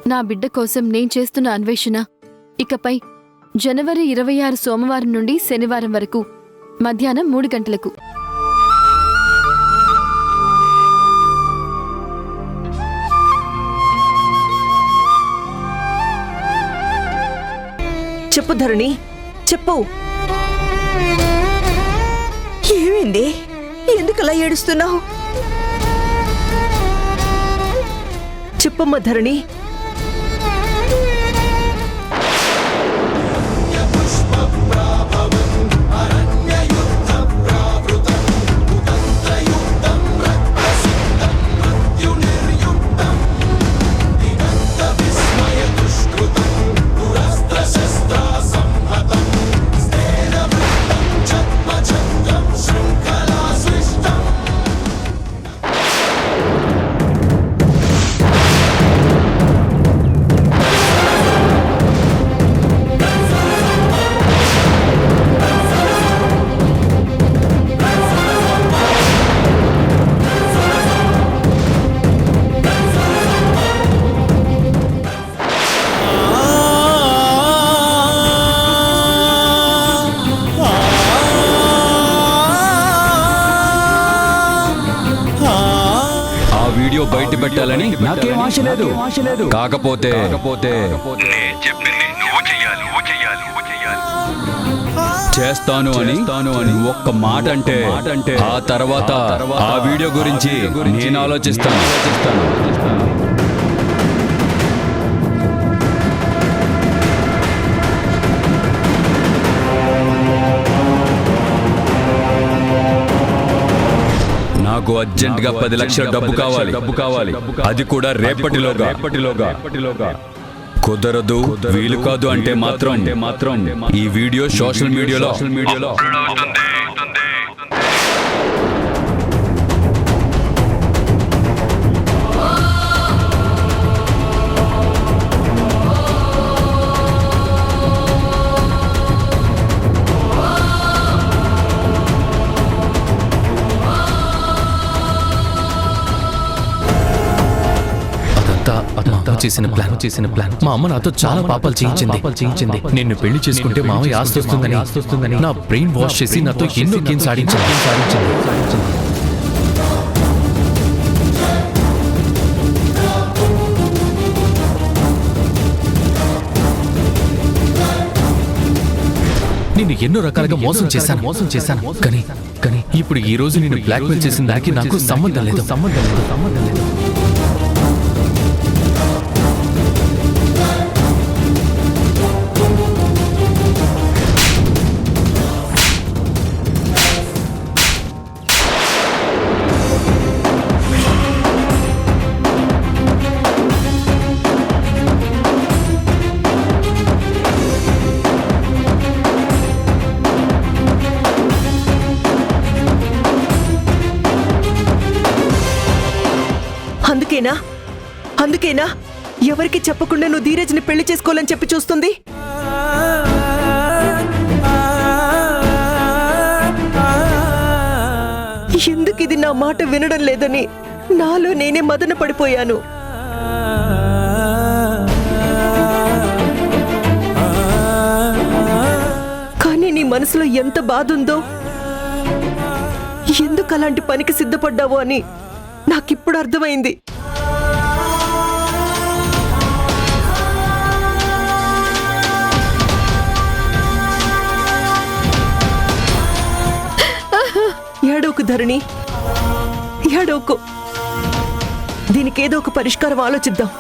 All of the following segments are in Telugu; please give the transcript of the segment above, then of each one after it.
నా బిడ్డ కోసం నేను చేస్తున్న అన్వేషణ ఇకపై జనవరి 26 సోమవారం నుండి శనివారం వరకు మధ్యాహ్నం 3 గంటలకు. చెప్పు ధరణి, చెప్పు. ఏమైంది? ఎందుకలా ఏడుస్తున్నావు? చెప్పమ్మా ధరణి. బయట పెట్టాలని నాకేం ఆశ లేదు. కాకపోతే చేస్తాను అని ఒక్క మాట అంటే ఆ తర్వాత ఆ వీడియో గురించి నేను ఆలోచిస్తాను. నాకు అర్జెంటుగా 10 లక్షల డబ్బు కావాలి. అది కూడా రేపటిలోగా. కుదరదు, వీలు కాదు అంటే మాత్రం ఈ వీడియో సోషల్ మీడియాలో చేసిన ప్లాన్. మా అమ్మ నాతో చాలా పాపాలు చేయించింది. నిన్ను పెళ్లి చేసుకుంటే మామయ్య ఆస్తి వస్తుందని నా బ్రెయిన్ వాష్ చేసి నాతో ఎన్నో గేమ్స్ ఆడించింది. నిన్ను ఎన్నో రకాలుగా మోసం చేశాను. కానీ ఇప్పుడు ఈ రోజు నిన్ను బ్లాక్మెయిల్ చేసిన దానికి నాకు సంబంధం లేదు. అందుకేనా ఎవరికి చెప్పకుండా నువ్వు ధీరజ్ని పెళ్లి చేసుకోవాలని చెప్పి చూస్తుంది? ఎందుకు ఇది నా మాట వినడం లేదని నాలో నేనే మదన పడిపోయాను. కానీ నీ మనసులో ఎంత బాధ ఉందో, ఎందుకు అలాంటి పనికి సిద్ధపడ్డావో అని నాకిప్పుడు అర్థమైంది. ఏడోకు ధరణి, ఏడోకు. దీనికి ఏదో ఒక పరిష్కారం ఆలోచిద్దాం.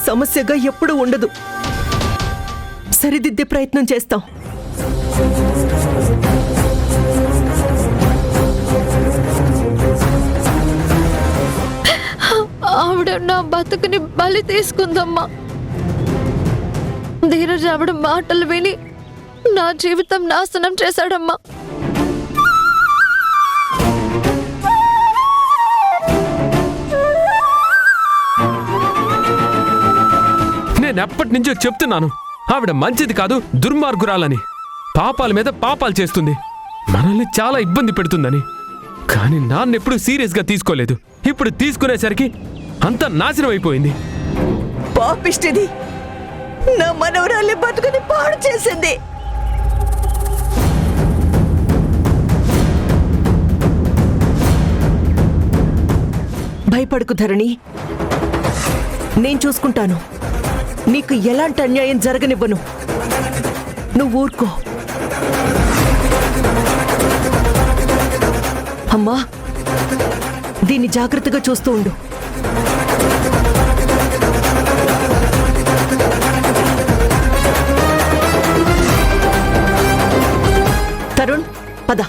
సమస్యగా ఎప్పుడూ ఉండదు. సరిదిద్దే ప్రయత్నం చేస్తాం. ఆవిడ నా బతుకుని బలి తీసుకుందమ్మా. ధీరజ్ ఆవిడ మాటలు విని నా జీవితం నాశనం చేశాడమ్మా. నేనెప్పటి నుంచో చెప్తున్నాను, ఆవిడ మంచిది కాదు, దుర్మార్గురాలని. పాపాల మీద పాపాలు చేస్తుంది, మనల్ని చాలా ఇబ్బంది పెడుతుందని. కానీ నాన్నెప్పుడు సీరియస్గా తీసుకోలేదు. ఇప్పుడు తీసుకునేసరికి అంతా నాశనం అయిపోయింది. పాపిష్టిది నా మనవరాలి బతుకుని పాడు చేసింది. భయపడకు ధరణి, నేను చూసుకుంటాను. నీకు ఎలాంటి అన్యాయం జరగనివ్వను. నువ్వు ఊరుకో. అమ్మా, దీన్ని జాగ్రత్తగా చూస్తూ ఉండు. తరుణ్, పద.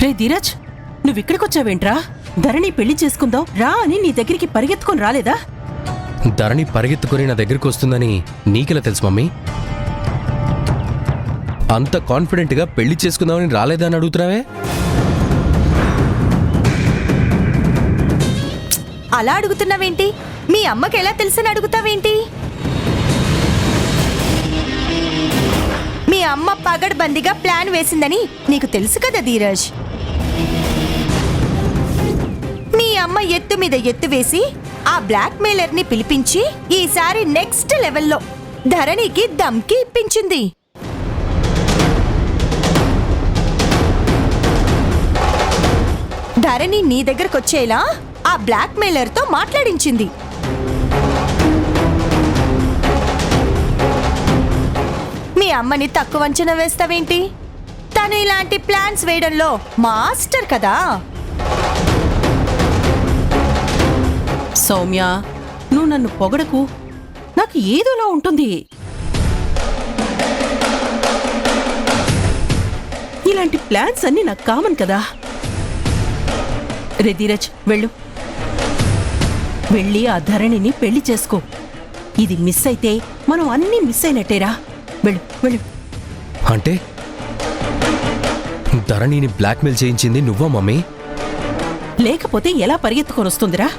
రే ధీరజ్, నువ్విక్కడికొచ్చావేంట్రా? ధరణి పెళ్లి చేసుకుందాం రా అని నీ దగ్గరికి పరిగెత్తుకొని రాలేదా? ధరణి పరిగెత్తుకొని నా దగ్గరికి వస్తుందని నీకెలా తెలుసు మమ్మీ? అంత కాన్ఫిడెంట్గా పెళ్లి చేసుకుందామని రాలేదా అని అడుగుతున్నావే? అలా అడుగుతున్నావేంటి? మీ అమ్మకి ఎలా తెలుసని అడుగుతావేంటి? మీ అమ్మ పగడ్బందీగా ప్లాన్ వేసిందని నీకు తెలుసు కదా ధీరజ్. మీ అమ్మ ఎత్తు మీద ఎత్తు వేసి ఆ బ్లాక్ మెయిలర్ ని పిలిపించి ఈసారి నెక్స్ట్ లెవెల్లో ధరణికి దమ్కి ఇప్పించింది. ధరణి నీ దగ్గరకొచ్చేలా ఆ బ్లాక్ మెయిలర్ తో మాట్లాడించింది. మీ అమ్మని తక్కువ అంచనా వేస్తావేంటి? తను ఇలాంటి ప్లాన్స్ వేయడంలో మాస్టర్ కదా. సౌమ్య, నువ్వు నన్ను పొగడకు. నాకు ఏదోలా ఉంటుంది. ఇలాంటి ప్లాన్స్ అన్నీ నాకు కామన్ కదా. రే ధీరజ్, వెళ్ళు. వెళ్ళి ఆ ధరణిని పెళ్లి చేసుకో. ఇది మిస్ అయితే మనం అన్నీ మిస్ అయినట్టేరా. వెళ్ళు వెళ్ళు. అంటే ధరణిని బ్లాక్మెయిల్ చేయించింది నువ్వా మమ్మీ? లేకపోతే ఎలా పరిగెత్తుకొని వస్తుందిరా?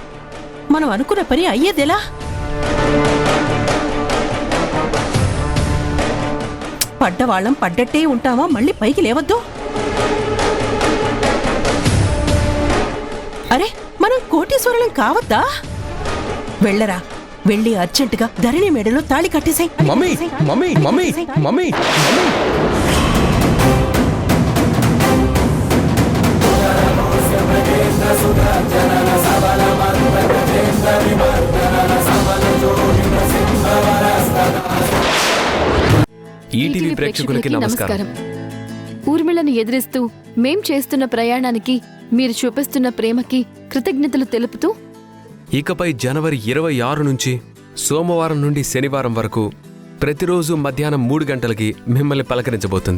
మనం అనుకున్న పని అయ్యేదెలా? పడ్డవాళ్ళం పడ్డట్టే ఉంటామా? మళ్ళీ పైకి లేవద్దు. అరే, మనం కోటీశ్వరులం కావద్దా? వెళ్ళరా, వెళ్ళి అర్జెంటుగా ధరణి మెడలో తాళి కట్టేసాయి. Mummy mummy mummy mummy mummy ETV ప్రేక్షకులకి నమస్కారం. ఊర్మిళను ఎదిరిస్తూ మేం చేస్తున్న ప్రయాణానికి మీరు చూపిస్తున్న ప్రేమకి కృతజ్ఞతలు తెలుపుతూ ఇకపై జనవరి 26 నుంచి సోమవారం నుండి శనివారం వరకు ప్రతిరోజు మధ్యాహ్నం 3 గంటలకి మిమ్మల్ని పలకరించబోతుంది.